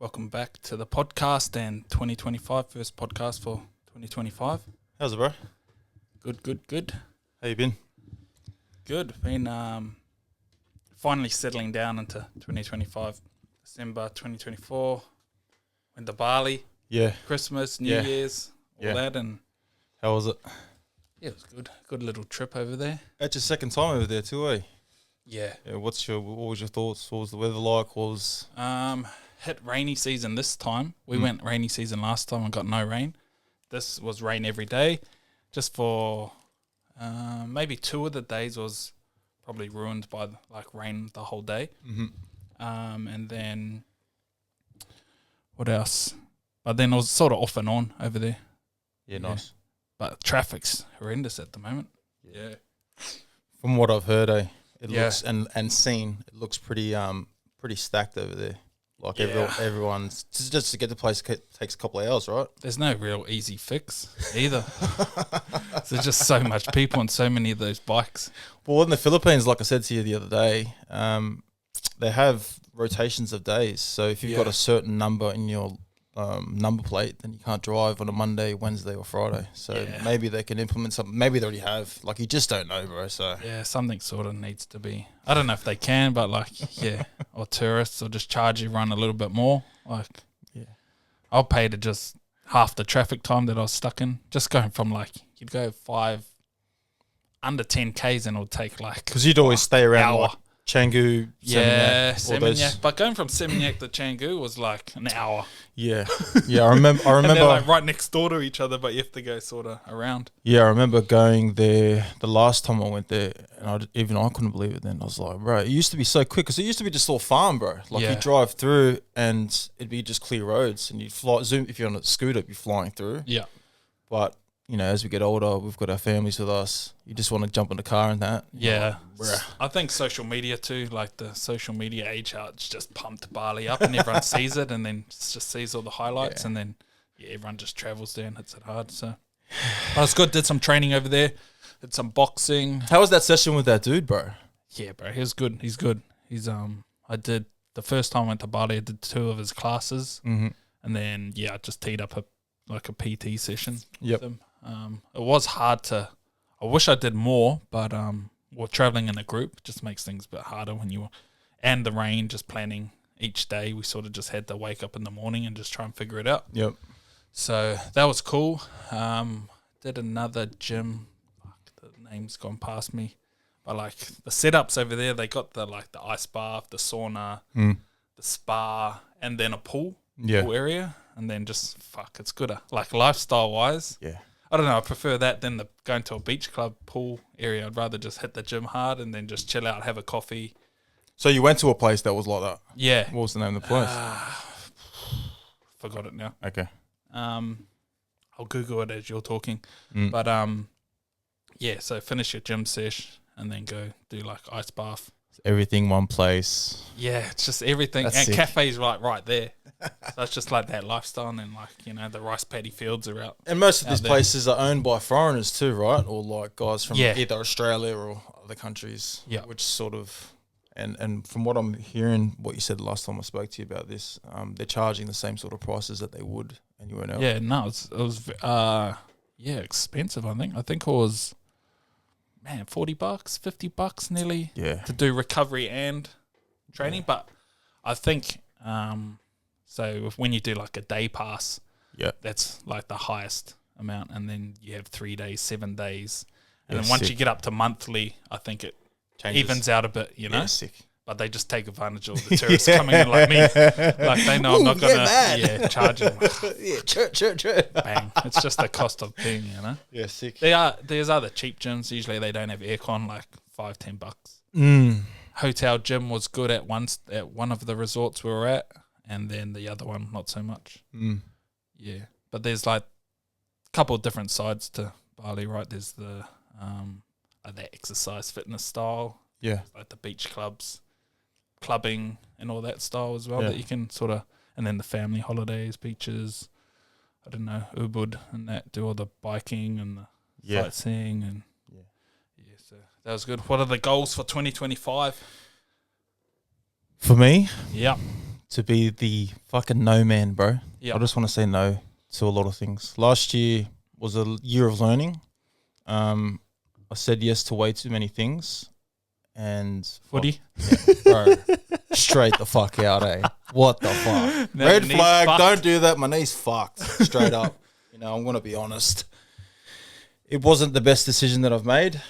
Welcome back to the podcast and 2025, first podcast for 2025. How's it, bro? Good. How you been? Good. Been finally settling down into 2025. December 2024, went to Bali, Yeah. Christmas, New Year's, all that, and How was it? yeah, it was good. Good little trip over there. That's your second time over there too, eh? Yeah. What was your thoughts? What was the weather like? Hit rainy season this time. We went rainy season last time and got no rain. This was rain every day. Just for maybe 2 of the days was probably ruined by rain the whole day. And then what else? But then it was sort of off and on over there. Yeah, nice. But traffic's horrendous at the moment. Yeah. From what I've heard, it looks and seen, it looks pretty stacked over there. Like everyone's just to get the place takes a couple of hours, right? There's no real easy fix either. There's just so much people and so many of those bikes. Well, in the Philippines, like I said to you the other day, they have rotations of days. So if you've got a certain number in your number plate, then you can't drive on a Monday, Wednesday, or Friday. So maybe they can implement something. Maybe they already have. Like, you just don't know, bro. So yeah, something sort of needs to be. I don't know if they can, but or tourists, or just charge everyone a little bit more. I'll pay to just half the traffic time that I was stuck in. Just going from you'd go under 10 Ks and it'll take because you'd always stay around hour. Canggu, Seminyak. But going from Seminyak to Canggu was like an hour. Yeah. I remember. And they're right next door to each other, but you have to go sort of around. Yeah, I remember going there the last time I went there, and I couldn't believe it then. I was like, bro, it used to be so quick because it used to be just all farm, bro. You drive through and it'd be just clear roads, and you'd zoom. If you're on a scooter, you'd be flying through. Yeah. But as we get older, we've got our families with us. You just want to jump in the car and that. Yeah. I think social media too, the social media age out, it's just pumped Bali up and everyone sees it and then just sees all the highlights and then everyone just travels there and hits it hard. So but it's good. Did some training over there. Did some boxing. How was that session with that dude, bro? Yeah, bro. He was good. He's good. I did the first time I went to Bali, I did 2 of his classes. And then I just teed up a PT session with him. It was hard I wish I did more, but we're traveling in a group just makes things a bit harder and the rain, just planning each day. We sort of just had to wake up in the morning and just try and figure it out. Yep. So that was cool. Did another gym. The name's gone past me. But the setups over there, they got the ice bath, the sauna, the spa, and then a pool area. And then just, it's gooder. Lifestyle-wise. Yeah. I don't know. I prefer that than going to a beach club pool area. I'd rather just hit the gym hard and then just chill out, have a coffee. So you went to a place that was like that? Yeah. What was the name of the place? Forgot it now. Okay. I'll Google it as you're talking. But so finish your gym sesh and then go do ice bath. Everything one place. Yeah, it's just everything. That's and sick. Cafe's right there. So it's just that lifestyle, and then the rice paddy fields are out. And most of these places are owned by foreigners too, right? Or guys from either Australia or other countries. Yeah. Which sort of, and from what I'm hearing, what you said last time I spoke to you about this, they're charging the same sort of prices that they would anywhere else. Yeah, no, it was expensive. I think it was, $40, $50 nearly. Yeah. To do recovery and training, but I think so when you do a day pass, that's the highest amount, and then you have 3 days, 7 days, and then once you get up to monthly, I think it evens out a bit, Yeah, sick. But they just take advantage of the tourists coming in like me. They know I'm not gonna charge them. True. Bang! It's just the cost of being, Yeah, sick. There's other cheap gyms. Usually they don't have aircon, $5-10. Hotel gym was good at one of the resorts we were at, and then the other one not so much. Yeah, but there's a couple of different sides to Bali, right? There's the exercise fitness style, the beach clubs, clubbing, and all that style as well that you can and then the family holidays, beaches. I don't know, Ubud and that, do all the biking and the sightseeing and so that was good. What are the goals for 2025? For me, to be the fucking no man, bro. Yeah. I just want to say no to a lot of things. Last year was a year of learning. I said yes to way too many things. And Footy. bro, straight the fuck out, eh? What the fuck? Red flag, don't do that. My knee's fucked. Straight up. You know, I'm going to be honest. It wasn't the best decision that I've made.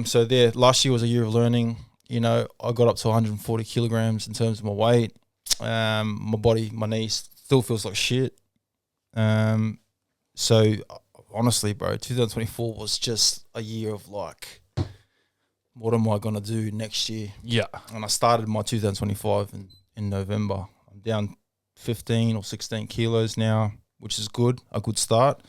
So there, last year was a year of learning. You know, I got up to 140 kilograms in terms of my weight. My body, my knees still feels like shit. So honestly, bro, 2024 was just a year of like, what am I going to do next year? Yeah. And I started my 2025 in November. I'm down 15 or 16 kilos now, which is good, a good start.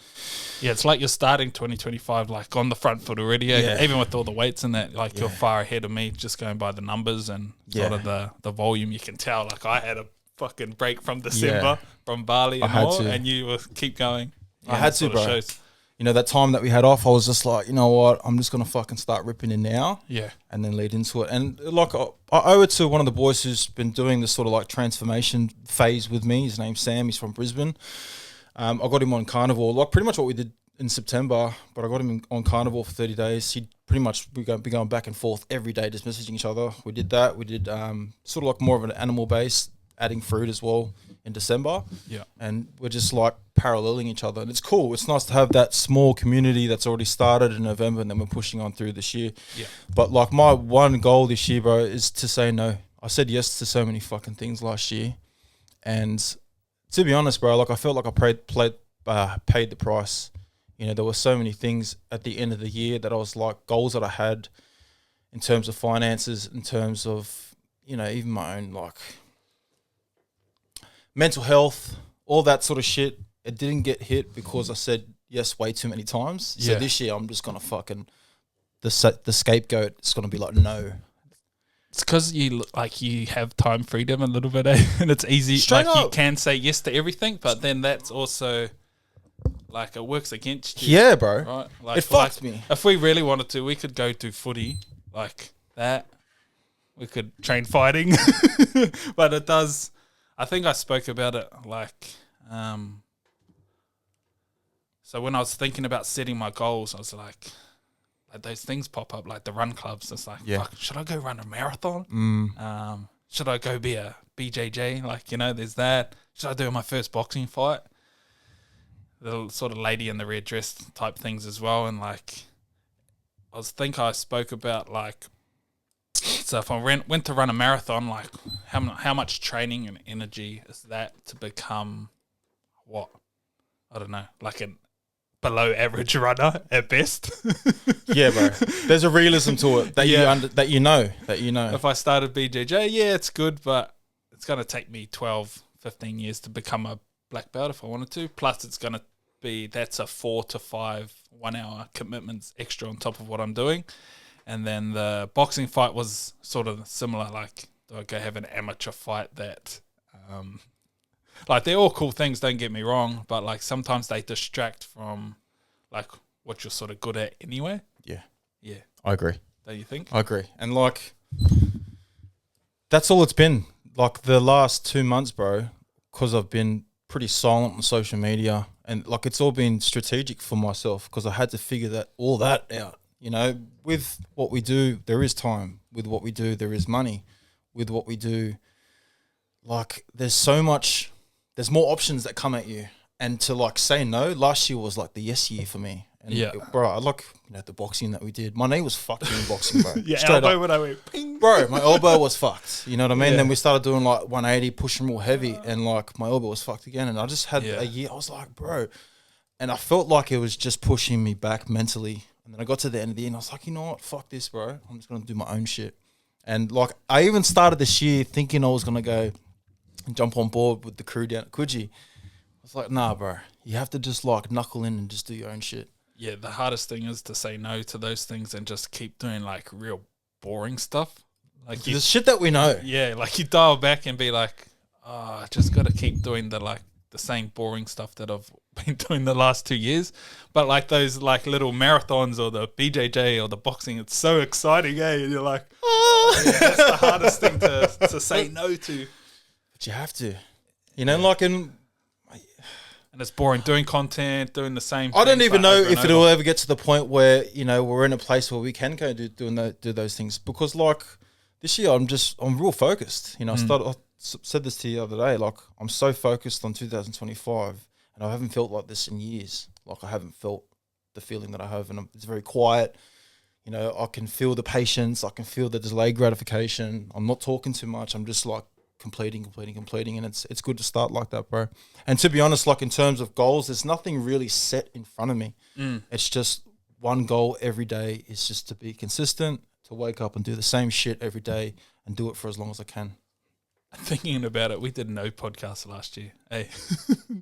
Yeah, it's like you're starting 2025 like on the front foot already. Yeah. Even with all the weights in that, like you're far ahead of me just going by the numbers and sort of the volume. You can tell, like I had a fucking break from December from Bali and you will keep going. I had to, bro. Shows. You know, that time that we had off, I was just like, you know what, I'm just going to fucking start ripping in now. Yeah. And then lead into it. And like, I owe it to one of the boys who's been doing this sort of like transformation phase with me. His name's Sam. He's from Brisbane. I got him on carnivore, like pretty much what we did in September, but I got him on carnivore for 30 days. He'd pretty much be going back and forth every day, just messaging each other. We did that. We did sort of like more of an animal base, adding fruit as well in December. Yeah. And we're just like paralleling each other. And it's cool. It's nice to have that small community that's already started in November and then we're pushing on through this year. Yeah. But like my one goal this year, bro, is to say no. I said yes to so many fucking things last year. And to be honest, bro, like I felt like I paid the price. You know, there were so many things at the end of the year that I was like goals that I had in terms of finances, in terms of, you know, even my own like mental health, all that sort of shit. It didn't get hit because I said yes way too many times. So this year I'm just going to fucking, the scapegoat is going to be like, no. It's because you have time freedom a little bit, and it's easy. Straight up. You can say yes to everything, but then that's also like it works against you. Yeah, bro. Right? Like, it fucked me. If we really wanted to, we could go do footy like that. We could train fighting, but it does. I think I spoke about it like. So when I was thinking about setting my goals, I was like those things pop up, like the run clubs. It's like, fuck, should I go run a marathon? Should I go be a BJJ? Like, you know, there's that. Should I do my first boxing fight? The sort of lady in the red dress type things as well. And like, I spoke about like, so if I went to run a marathon, like how much training and energy is that to become what? I don't know, like an below average runner at best. Yeah, bro. There's a realism to it that you know. If I started BJJ, it's good, but it's going to take me 12, 15 years to become a black belt if I wanted to. Plus, it's going to be, that's a 4 to 5 1 hour commitments extra on top of what I'm doing. And then the boxing fight was sort of similar. Like, do I go have an amateur fight that, like, they're all cool things, don't get me wrong, but like sometimes they distract from like what you're sort of good at anyway. Yeah. Yeah. I agree. Don't you think? I agree. And like, that's all it's been. Like the last 2 months, bro, because I've been pretty silent on social media and like it's all been strategic for myself because I had to figure all that out. You know, with what we do, there is time. With what we do, there is money. With what we do, like there's so much, there's more options that come at you. And to like say no, last year was like the yes year for me. And bro, I like, you know, the boxing that we did. My knee was fucked in boxing, bro. Straight elbow up. When I went ping. Bro, my elbow was fucked. You know what I mean? Yeah. Then we started doing like 180, pushing real heavy, and like my elbow was fucked again. And I just had a year. I was like, bro, and I felt like it was just pushing me back mentally. And then I got to the end of the year, and I was like, you know what? Fuck this, bro. I'm just gonna do my own shit. And like, I even started this year thinking I was gonna go and jump on board with the crew down at Coogee. I was like, nah, bro. You have to just like knuckle in and just do your own shit. Yeah, the hardest thing is to say no to those things and just keep doing like real boring stuff. Like the shit that we know. Yeah, like you dial back and be like, oh, I just got to keep doing the same boring stuff that I've been doing the last 2 years. But like those like little marathons or the BJJ or the boxing, it's so exciting, eh? And you're like, oh. Yeah, that's the hardest thing to say no to. But you have to. You know, like in... And it's boring doing content, doing the same I don't even know if it'll over. ever get to the point where, you know, we're in a place where we can go do those things. Because, like, this year I'm real focused. You know, I said this to you the other day, like, I'm so focused on 2025, and I haven't felt like this in years. Like, I haven't felt the feeling that I have, and it's very quiet. You know, I can feel the patience. I can feel the delayed gratification. I'm not talking too much. I'm just, like, completing, and it's good to start like that, bro. And to be honest, like in terms of goals, there's nothing really set in front of me. It's just one goal every day is just to be consistent, to wake up and do the same shit every day and do it for as long as I can. Thinking about it, we did no podcast last year. Hey,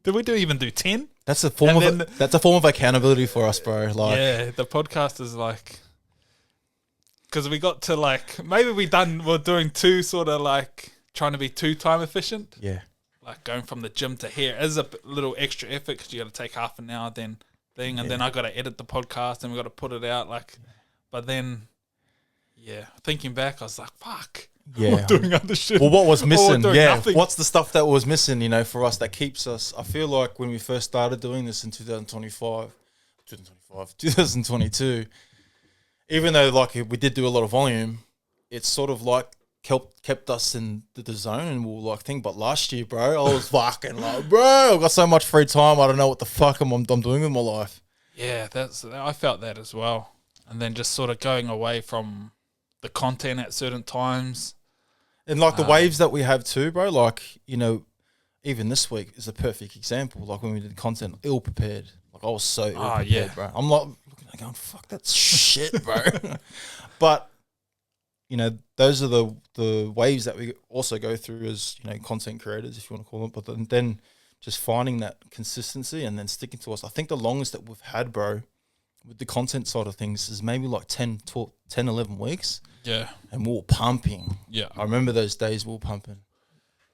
did we even do 10? That's a form of accountability for us, bro. Like, yeah, the podcast is like, because we got to like, maybe we're doing two sort of like, trying to be too time efficient. Yeah. Like going from the gym to here is a little extra effort because you got to take half an hour then thing. And then I got to edit the podcast and we got to put it out. Like, but then, thinking back, I was like, fuck. Yeah. We're doing other shit. Well, what was missing? Yeah. Nothing. What's the stuff that was missing, you know, for us that keeps us? I feel like when we first started doing this in 2022, even though like we did do a lot of volume, it's sort of like kept us in the zone and we'll like think. But last year, bro, I was fucking like, bro, I've got so much free time. I don't know what the fuck I'm doing with my life. Yeah, I felt that as well. And then just sort of going away from the content at certain times. And like the waves that we have too, bro, like, you know, even this week is a perfect example. Like when we did content, ill prepared. Like I was so ill prepared, bro. I'm like looking at it going, fuck, that's shit, bro. But you know, those are the waves that we also go through as, you know, content creators, if you want to call them. But then just finding that consistency and then sticking to us. I think the longest that we've had, bro, with the content side of things is maybe like 10, 11 weeks. Yeah. And we were pumping. Yeah. I remember those days we were pumping.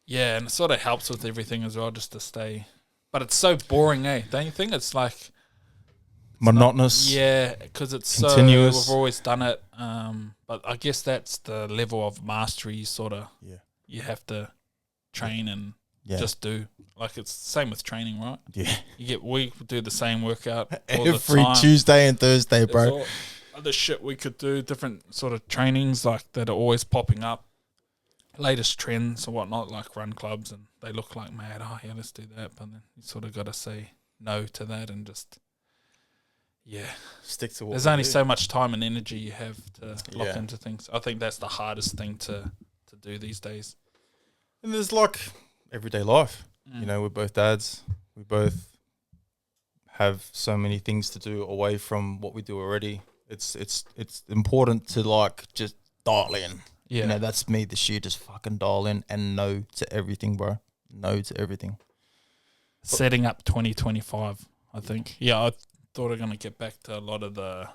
Yeah, and it sort of helps with everything as well, just to stay. But it's so boring, eh? Don't you think? It's like... monotonous. Yeah, because it's continuous. So... We've always done it. But I guess that's the level of mastery you sort of... Yeah. You have to train and just do. Like, it's the same with training, right? Yeah. We do the same workout all every the time. Tuesday and Thursday, bro. There's other shit we could do, different sort of trainings like that are always popping up. Latest trends or whatnot, like run clubs, and they look like mad. Oh, yeah, let's do that. But then you sort of got to say no to that and just, stick to what there's only so much time and energy you have to lock into things. I think that's the hardest thing to do these days. And there's like everyday life. You know, we're both dads. We both have so many things to do away from what we do already. It's important to like just dial in. Yeah. You know, that's me this year, just fucking dial in and no to everything, bro. No to everything. Setting up 2025, I think. Yeah, I thought I'm going to get back to a lot of the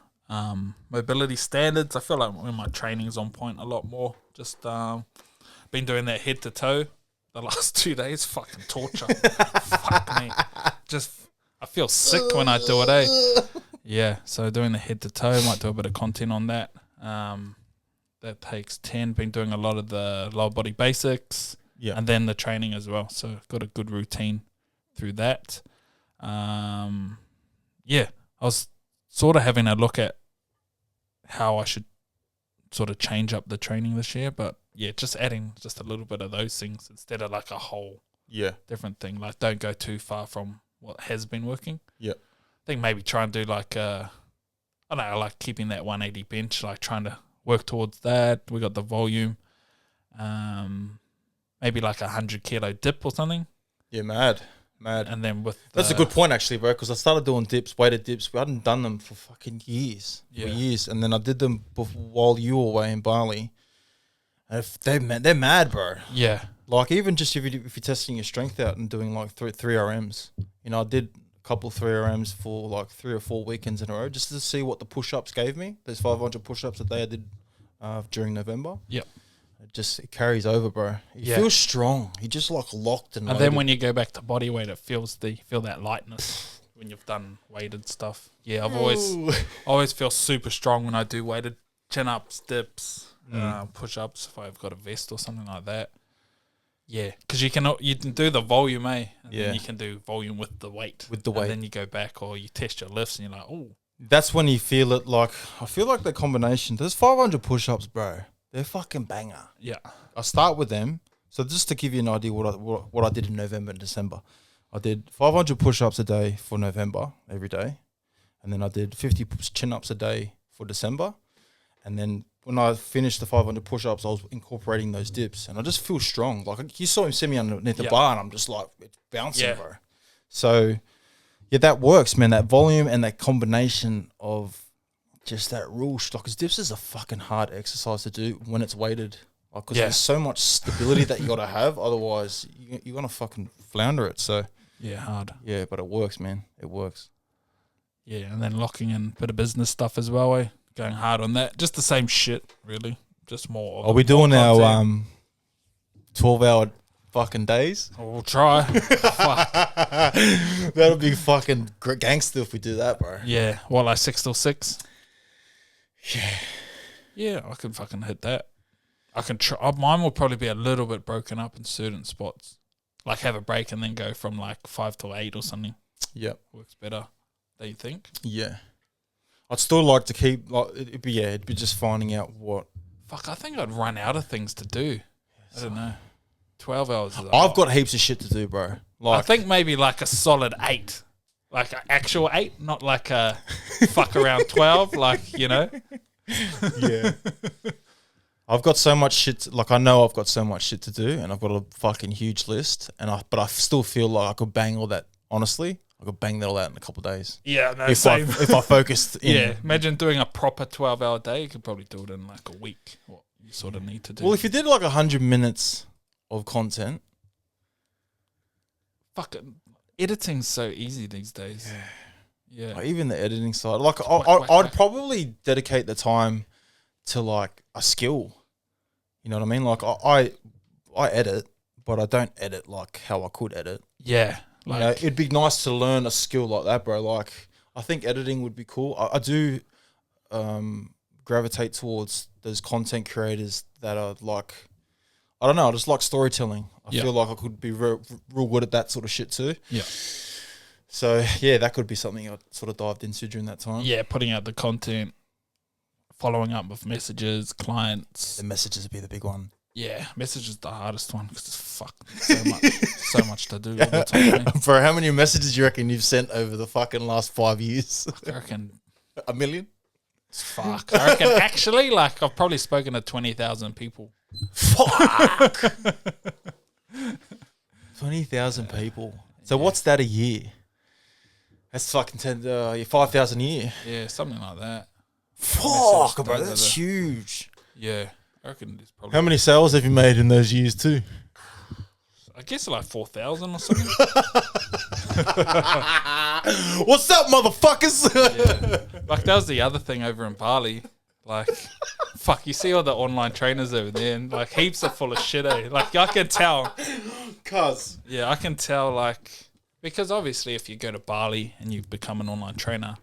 mobility standards. I feel like when my training's on point a lot more. Just been doing that head to toe the last 2 days. Fucking torture. Fuck me. Just, I feel sick when I do it, eh? Yeah, so doing the head to toe, might do a bit of content on that. That takes 10. Been doing a lot of the lower body basics, and then the training as well. So got a good routine through that. I was sort of having a look at how I should sort of change up the training this year, but just adding just a little bit of those things instead of like a whole different thing. Like don't go too far from what has been working. Yeah. I think maybe try and do like I don't know, like keeping that 180 bench, like trying to work towards that. We got the volume. Maybe like 100 kilo dip or something. Yeah, mad. And then with that's a good point actually, bro, because I started doing dips, weighted dips. We hadn't done them for fucking years. And then I did them while you were away in Bali. They're mad, bro. Yeah. Like even just if you're testing your strength out and doing like three RMs. You know, I did couple 3 RMs for like 3 or 4 weekends in a row just to see what the push-ups gave me. There's 500 push-ups a day I did during November. Yep. It carries over, bro. You feel strong. You just like locked and then when you go back to body weight, it feel that lightness when you've done weighted stuff. Yeah, I've always feel super strong when I do weighted chin-ups, dips, push-ups if I've got a vest or something like that. Yeah, because you can do the volume, and Yeah. then you can do volume with the weight. With the weight. And then you go back or you test your lifts and you're like, oh. That's when you feel it. Like, I feel like the combination. There's 500 push-ups, bro. They're fucking banger. Yeah. I start with them. So just to give you an idea what I did in November and December. I did 500 push-ups a day for November, every day. And then I did 50 chin-ups a day for December. And then when I finished the 500 push-ups, I was incorporating those dips. And I just feel strong. Like, you saw him see me underneath the bar, and I'm just like, it's bouncing, bro. So, yeah, that works, man. That volume and that combination of just that rule. Because dips is a fucking hard exercise to do when it's weighted. Because there's so much stability that you got to have. Otherwise, you're going to fucking flounder it. So, yeah, hard. Yeah, but it works, man. It works. Yeah, and then locking in a bit of business stuff as well, going hard on that. Just the same shit, really. Just more. Are we doing our 12-hour fucking days? We'll try. Fuck. That'll be fucking gangster if we do that, bro. Yeah, what, like 6 till 6? Yeah. Yeah, I can fucking hit that. I can try. Mine will probably be a little bit broken up in certain spots. Like have a break and then go from like 5 till 8 or something. Yep. Works better, don't you think? Yeah. I'd still like to keep, like, it'd be just finding out what. Fuck, I think I'd run out of things to do. I don't know. 12 hours is I've got heaps of shit to do, bro. Like, I think maybe like a solid 8. Like an actual 8, not like a fuck around 12, like, you know? Yeah. I've got so much shit. I know I've got so much shit to do, and I've got a fucking huge list. But I still feel like I could bang all that. Honestly, I could bang that all out in a couple of days. Yeah, no, if same. if I focused. Yeah, imagine doing a proper 12-hour day. You could probably do it in like a week. What you sort of need to do. Well, if you did like 100 minutes of content, fucking editing's so easy these days. Yeah. Like, even the editing side. Like, I'd probably dedicate the time to like a skill. You know what I mean? Like I edit, but I don't edit like how I could edit. Yeah. Like, you know, it'd be nice to learn a skill like that, bro. Like, I think editing would be cool. I do gravitate towards those content creators that are like, I don't know, I just like storytelling. I feel like I could be real good at that sort of shit too. Yeah. So, yeah, that could be something I sort of dived into during that time. Yeah, putting out the content, following up with messages, clients. The messages would be the big one. Yeah, message is the hardest one because it's so much to do all the time. Bro, how many messages do you reckon you've sent over the fucking last 5 years? I reckon 1 million? Fuck. I reckon actually, like, I've probably spoken to 20,000 people. Fuck. 20,000 people. So what's that a year? That's fucking 5,000 a year. Yeah, something like that. Fuck, bro, that's huge. Yeah, I reckon it's probably. How many sales have you made in those years too? I guess like 4,000 or something. What's up, motherfuckers? Yeah. Like, that was the other thing over in Bali. Like, fuck, you see all the online trainers over there, and like heaps are full of shit, eh? Like, I can tell. Yeah, I can tell, like, because obviously if you go to Bali and you become an online trainer,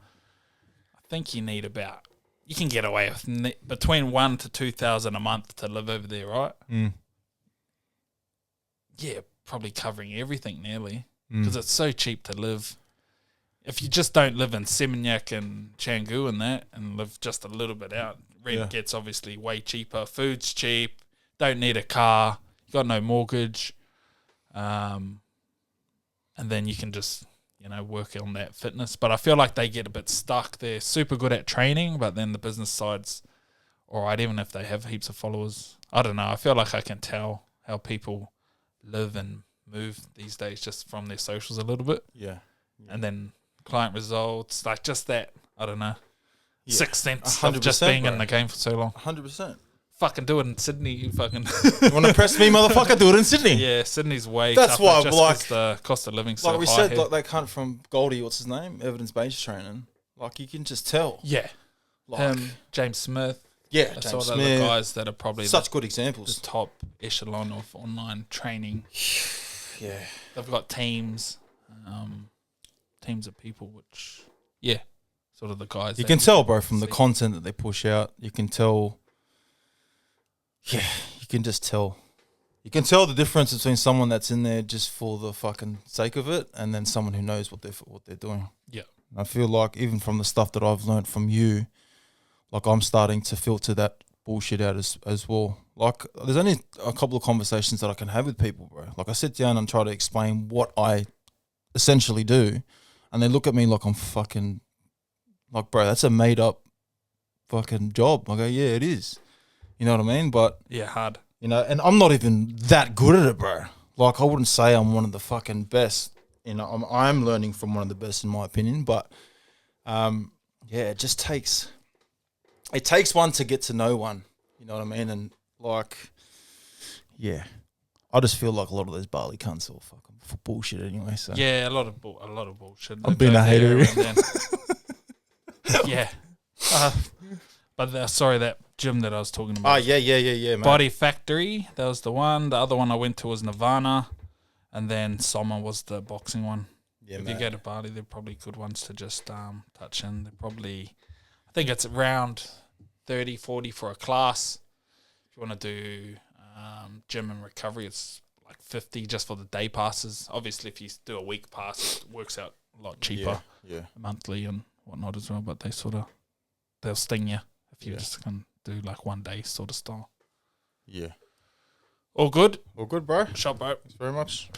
I think you need about, you can get away with between 1,000 to 2,000 a month to live over there, right? Mm. Yeah, probably covering everything nearly, because it's so cheap to live. If you just don't live in Seminyak and Canggu and that, and live just a little bit out, rent gets obviously way cheaper. Food's cheap. Don't need a car. You got no mortgage. And then you can just, you know, work on that fitness. But I feel like they get a bit stuck. They're super good at training, but then the business side's all right, even if they have heaps of followers. I don't know. I feel like I can tell how people live and move these days just from their socials a little bit. Yeah. And then client results, like just that, I don't know, sixth sense of 100%, just being bro. in the game for so long. 100%. Fucking do it in Sydney, you fucking... You want to press me, motherfucker? Do it in Sydney. Yeah, Sydney's way That's tougher why, just like, 'cause the cost of living's so high Like we said, here. like they cunt from Goldie, what's his name? Evidence-based training. Like, you can just tell. Yeah. Like, James Smith. yeah, That's James all the Smith. guys that are probably Such good the examples. top echelon of online training. Yeah. They've got teams of people, which, yeah, sort of the guys. You that can tell, bro, from the content that they push out. You can tell. Yeah, you can just tell. You can tell the difference between someone that's in there just for the fucking sake of it, and then someone who knows what they're doing. Yeah. I feel like even from the stuff that I've learned from you, like I'm starting to filter that bullshit out as well. Like there's only a couple of conversations that I can have with people, bro. Like I sit down and try to explain what I essentially do, and they look at me like I'm fucking, like, bro, that's a made up fucking job. I go, yeah, it is. You know what I mean? But yeah, hard. You know, and I'm not even that good at it, bro. Like I wouldn't say I'm one of the fucking best. You know, I'm learning from one of the best in my opinion. But yeah, it just takes one to get to know one. You know what I mean? And like, yeah, I just feel like a lot of those Bali cunts are fucking for bullshit anyway. So yeah, a lot of bullshit. I've been a hater. Yeah. But sorry, that gym that I was talking about. Oh, yeah, man. Body Factory, that was the one. The other one I went to was Nirvana. And then Soma was the boxing one. Yeah, if man. you go to Bali, they're probably good ones to just touch in. They're probably, I think it's around 30, 40 for a class. If you want to do gym and recovery, it's like 50 just for the day passes. Obviously, if you do a week pass, it works out a lot cheaper. Yeah. Monthly and whatnot as well. But they'll sting you if you just can do like 1 day sort of style. Yeah. All good? All good, bro. Shot, bro. Thanks very much.